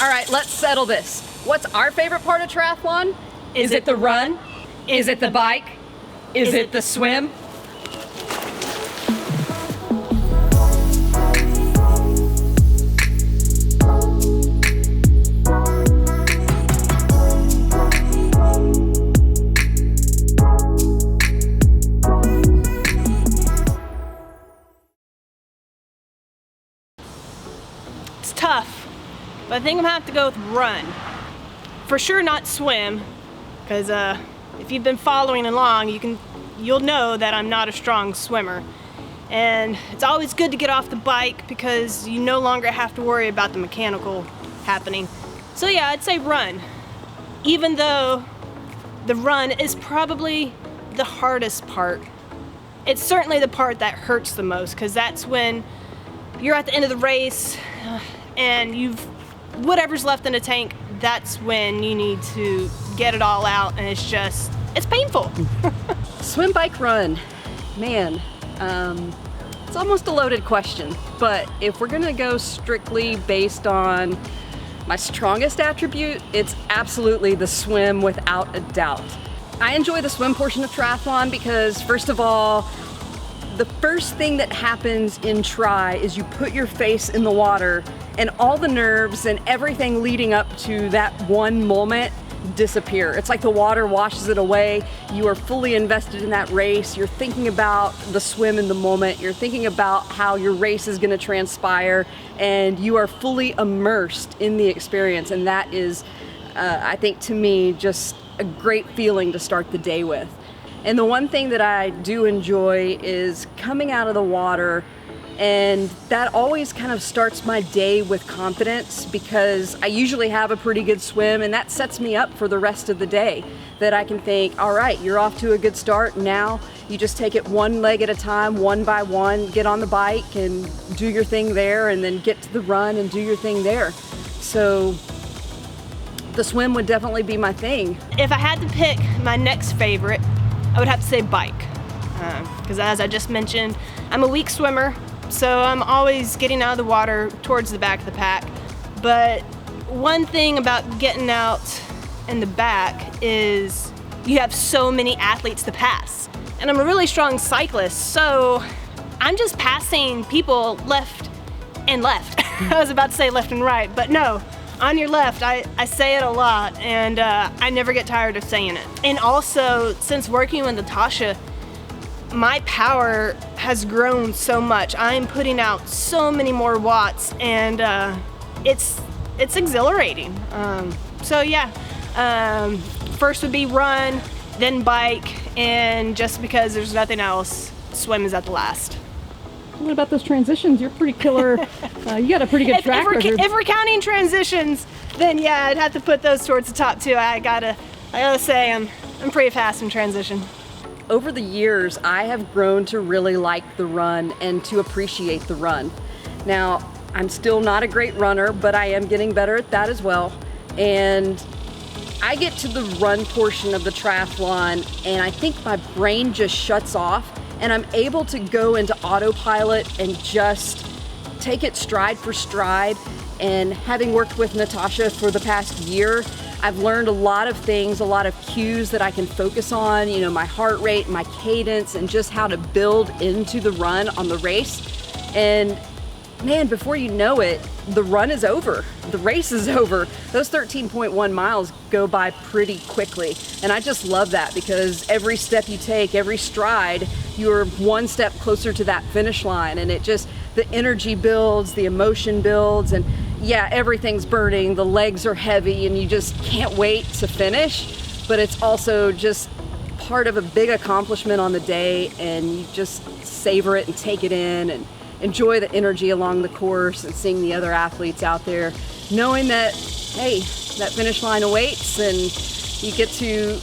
All right, let's settle this. What's our favorite part of triathlon? Is it the run? Is it the bike? Is it the swim? It's tough, but I think I'm gonna have to go with run. For sure not swim, because if you've been following along, you'll know that I'm not a strong swimmer. And it's always good to get off the bike because you no longer have to worry about the mechanical happening. So yeah, I'd say run. Even though the run is probably the hardest part. It's certainly the part that hurts the most, because that's when you're at the end of the race and whatever's left in the tank, that's when you need to get it all out, and it's painful. Swim, bike, run. Man, it's almost a loaded question, but if we're gonna go strictly based on my strongest attribute, it's absolutely the swim without a doubt. I enjoy the swim portion of triathlon because, first of all, the first thing that happens in tri is you put your face in the water and all the nerves and everything leading up to that one moment disappear. It's like the water washes it away. You are fully invested in that race. You're thinking about the swim in the moment. You're thinking about how your race is going to transpire, and you are fully immersed in the experience. And that is, I think, to me, just a great feeling to start the day with. And the one thing that I do enjoy is coming out of the water, and that always kind of starts my day with confidence, because I usually have a pretty good swim, and that sets me up for the rest of the day. That I can think, all right, you're off to a good start. Now you just take it one leg at a time, one by one, get on the bike and do your thing there, and then get to the run and do your thing there. So the swim would definitely be my thing. If I had to pick my next favorite, I would have to say bike, because as I just mentioned, I'm a weak swimmer, so I'm always getting out of the water towards the back of the pack. But one thing about getting out in the back is you have so many athletes to pass. And I'm a really strong cyclist, so I'm just passing people left and left. I was about to say left and right, but no. On your left, I say it a lot, and I never get tired of saying it. And also, since working with Natasha, my power has grown so much. I'm putting out so many more watts, and it's exhilarating. So yeah, first would be run, then bike, and just because there's nothing else, swim is at the last. What about those transitions? You're pretty killer. You got a pretty good track record. If we're counting transitions, then yeah, I'd have to put those towards the top too. I gotta say I'm pretty fast in transition. Over the years, I have grown to really like the run and to appreciate the run. Now, I'm still not a great runner, but I am getting better at that as well. And I get to the run portion of the triathlon, and I think my brain just shuts off, and I'm able to go into autopilot and just take it stride for stride. And having worked with Natasha for the past year, I've learned a lot of things, a lot of cues that I can focus on, you know, my heart rate, my cadence, and just how to build into the run on the race. And man, before you know it, the run is over. The race is over. Those 13.1 miles go by pretty quickly. And I just love that, because every step you take, every stride, you're one step closer to that finish line. And it just, the energy builds, the emotion builds, and yeah, everything's burning, the legs are heavy, and you just can't wait to finish. But it's also just part of a big accomplishment on the day, and you just savor it and take it in and enjoy the energy along the course and seeing the other athletes out there, knowing that, hey, that finish line awaits, and you get to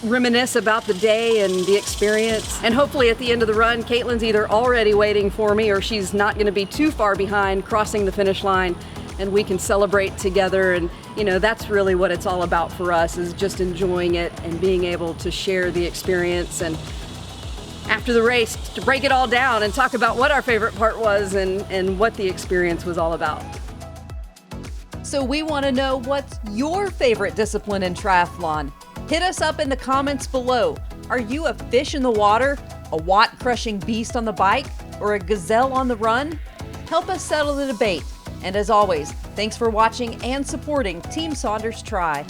reminisce about the day and the experience. And hopefully at the end of the run, Caitlin's either already waiting for me or she's not going to be too far behind crossing the finish line, and we can celebrate together. And you know, that's really what it's all about for us, is just enjoying it and being able to share the experience. And after the race, to break it all down and talk about what our favorite part was and what the experience was all about. So we want to know, what's your favorite discipline in triathlon? Hit us up in the comments below. Are you a fish in the water, a watt-crushing beast on the bike, or a gazelle on the run? Help us settle the debate. And as always, thanks for watching and supporting Team Saunders Tri.